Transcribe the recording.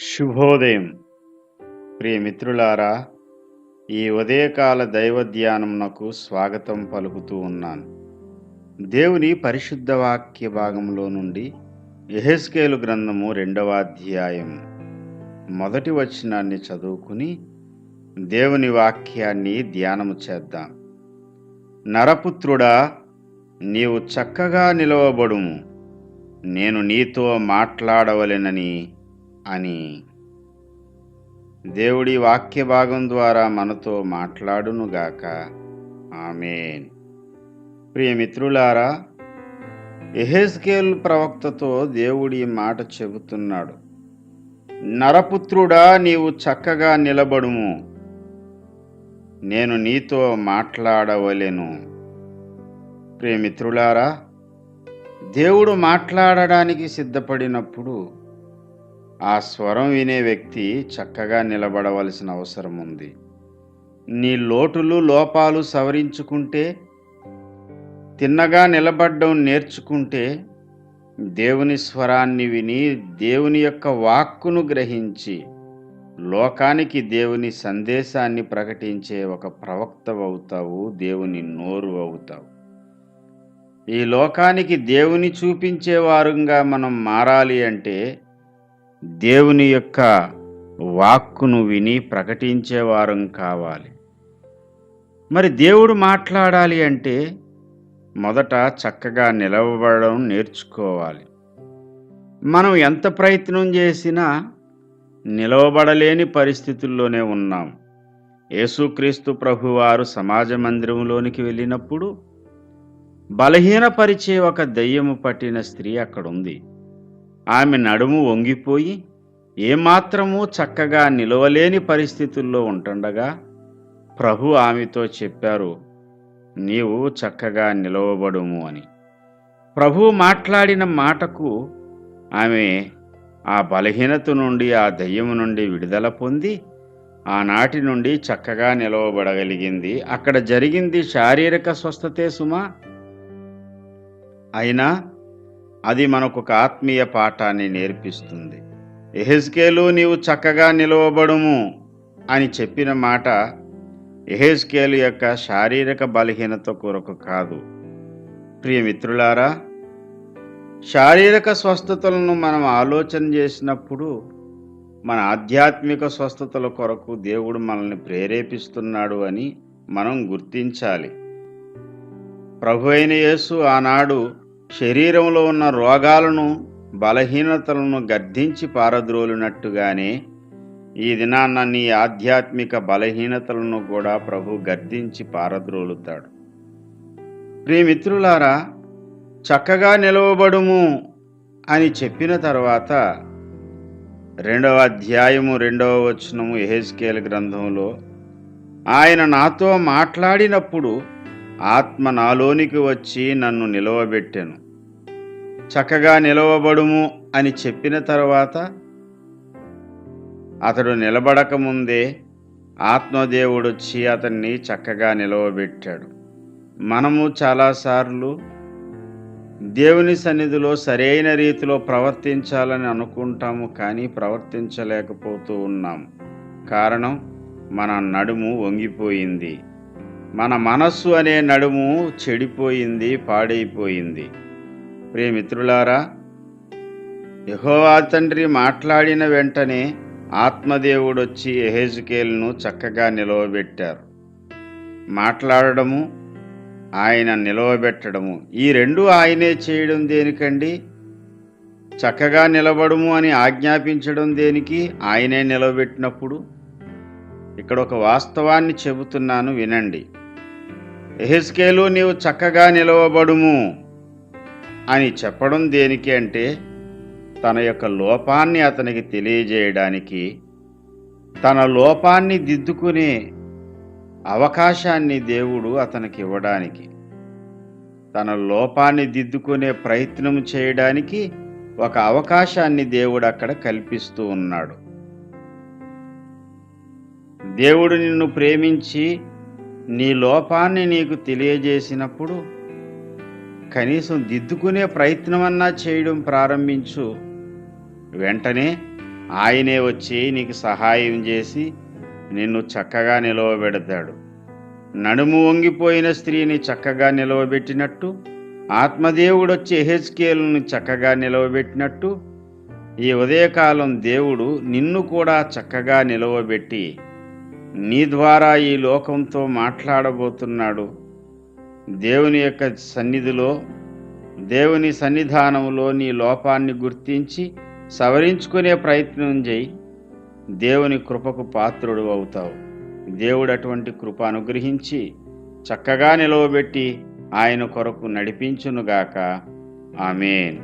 శుభోదయం ప్రియమిత్రులారా, ఈ ఉదయకాల దైవ ధ్యానమునకు స్వాగతం పలుకుతూ ఉన్నాను. దేవుని పరిశుద్ధ వాక్య భాగంలో నుండి యెహెజ్కేలు గ్రంథము 2వ అధ్యాయం మొదటి వచనాన్ని చదువుకుని దేవుని వాక్యాన్ని ధ్యానము చేద్దాం. నరపుత్రుడా, నీవు చక్కగా నిలవబడుము, నేను నీతో మాట్లాడవలెనని అని. దేవుడి వాక్య భాగం ద్వారా మనతో మాట్లాడునుగాక. ఆమేన్. ప్రియమిత్రులారా, యెహెజ్కేలు ప్రవక్తతో దేవుడి మాట చెబుతున్నాడు. నరపుత్రుడా, నీవు చక్కగా నిలబడుము, నేను నీతో మాట్లాడవలెను. ప్రియమిత్రులారా, దేవుడు మాట్లాడడానికి సిద్ధపడినప్పుడు ఆ స్వరం వినే వ్యక్తి చక్కగా నిలబడవలసిన అవసరం ఉంది. నీ లోటులు లోపాలు సవరించుకుంటే, తిన్నగా నిలబడ్డం నేర్చుకుంటే, దేవుని స్వరాన్ని విని దేవుని యొక్క వాక్కును గ్రహించి లోకానికి దేవుని సందేశాన్ని ప్రకటించే ఒక ప్రవక్తవవుతావు, దేవుని నోరు అవుతావు. ఈ లోకానికి దేవుని చూపించేవారుగా మనం మారాలి అంటే దేవుని యొక్క వాక్కును విని ప్రకటించేవారం కావాలి. మరి దేవుడు మాట్లాడాలి అంటే మొదట చక్కగా నిలవబడడం నేర్చుకోవాలి. మనం ఎంత ప్రయత్నం చేసినా నిలవబడలేని పరిస్థితుల్లోనే ఉన్నాం. యేసుక్రీస్తు ప్రభువారు సమాజ మందిరంలోనికి వెళ్ళినప్పుడు బలహీనపరిచే ఒక దెయ్యము పట్టిన స్త్రీ అక్కడుంది. ఆమె నడుము వంగిపోయి ఏమాత్రమూ చక్కగా నిలవలేని పరిస్థితుల్లో ఉంటుండగా ప్రభు ఆమెతో చెప్పారు, నీవు చక్కగా నిలవబడుము అని. ప్రభు మాట్లాడిన మాటకు ఆమె ఆ బలహీనత నుండి, ఆ దయ్యము నుండి విడుదల పొంది ఆనాటి నుండి చక్కగా నిలవబడగలిగింది. అక్కడ జరిగింది శారీరక స్వస్థతే సుమా. అయినా అది మనకు ఒక ఆత్మీయ పాఠాన్ని నేర్పిస్తుంది. యెహెజ్కేలు, నీవు చక్కగా నిలవబడుము అని చెప్పిన మాట యెహెజ్కేలు యొక్క శారీరక బలహీనత కొరకు కాదు. ప్రియమిత్రులారా, శారీరక స్వస్థతలను మనం ఆలోచన చేసినప్పుడు మన ఆధ్యాత్మిక స్వస్థతల కొరకు దేవుడు మనల్ని ప్రేరేపిస్తున్నాడు అని మనం గుర్తించాలి. ప్రభు అయిన యేసు ఆనాడు శరీరంలో ఉన్న రోగాలను, బలహీనతలను గద్దించి పారద్రోలినట్టుగానే ఈ దినాన్న నీ ఆధ్యాత్మిక బలహీనతలను కూడా ప్రభు గద్దించి పారద్రోలుతాడు. ప్రియమిత్రులారా, చక్కగా నిలవబడుము అని చెప్పిన తర్వాత 2వ అధ్యాయము 2వ వచనము యెహెజ్కేలు గ్రంథంలో, ఆయన నాతో మాట్లాడినప్పుడు ఆత్మ నాలోనికి వచ్చి నన్ను నిలవబెట్టెను. చక్కగా నిలవబడుము అని చెప్పిన తర్వాత అతడు నిలబడకముందే ఆత్మదేవుడొచ్చి అతన్ని చక్కగా నిలవబెట్టాడు. మనము చాలాసార్లు దేవుని సన్నిధిలో సరైన రీతిలో ప్రవర్తించాలని అనుకుంటాము, కానీ ప్రవర్తించలేకపోతూ ఉన్నాము. కారణం, మన నడుము వంగిపోయింది. మన మనస్సు అనే నడుము చెడిపోయింది, పాడైపోయింది. ప్రియమిత్రులారా, యెహోవా తండ్రి మాట్లాడిన వెంటనే ఆత్మదేవుడొచ్చి యెహెజ్కేలును చక్కగా నిలవబెట్టారు. మాట్లాడడము, ఆయన నిలవబెట్టడము, ఈ రెండు ఆయనే చేయడం దేనికండి? చక్కగా నిలబడము అని ఆజ్ఞాపించడం దేనికి? ఆయనే నిలవబెట్టినప్పుడు. ఇక్కడ ఒక వాస్తవాన్ని చెబుతున్నాను, వినండి. యెహెజ్కేలు, నీవు చక్కగా నిలవబడుము అని చెప్పడం దేనికి అంటే తన యొక్క లోపాన్ని అతనికి తెలియజేయడానికి, తన లోపాన్ని దిద్దుకునే అవకాశాన్ని దేవుడు అతనికి ఇవ్వడానికి, తన లోపాన్ని దిద్దుకునే ప్రయత్నం చేయడానికి ఒక అవకాశాన్ని దేవుడు అక్కడ కల్పిస్తూ ఉన్నాడు. దేవుడు నిన్ను ప్రేమించి నీ లోపాన్ని నీకు తెలియజేసినప్పుడు కనీసం దిద్దుకునే ప్రయత్నమన్నా చేయడం ప్రారంభించు. వెంటనే ఆయనే వచ్చి నీకు సహాయం చేసి నిన్ను చక్కగా నిలవబెడతాడు. నడుము వంగిపోయిన స్త్రీని చక్కగా నిలవబెట్టినట్టు, ఆత్మదేవుడొచ్చి యెహెజ్కేలును చక్కగా నిలవబెట్టినట్టు, ఈ ఉదయకాలం దేవుడు నిన్ను కూడా చక్కగా నిలవబెట్టి నీ ద్వారా ఈ లోకంతో మాట్లాడబోతున్నాడు. దేవుని యొక్క సన్నిధిలో, దేవుని సన్నిధానంలో నీ లోపాన్ని గుర్తించి సవరించుకునే ప్రయత్నం చేయి. దేవుని కృపకు పాత్రుడు అవుతావు. దేవుడు అటువంటి కృప అనుగ్రహించి చక్కగా నిలవబెట్టి ఆయన కొరకు నడిపించునుగాక. ఆమేన్.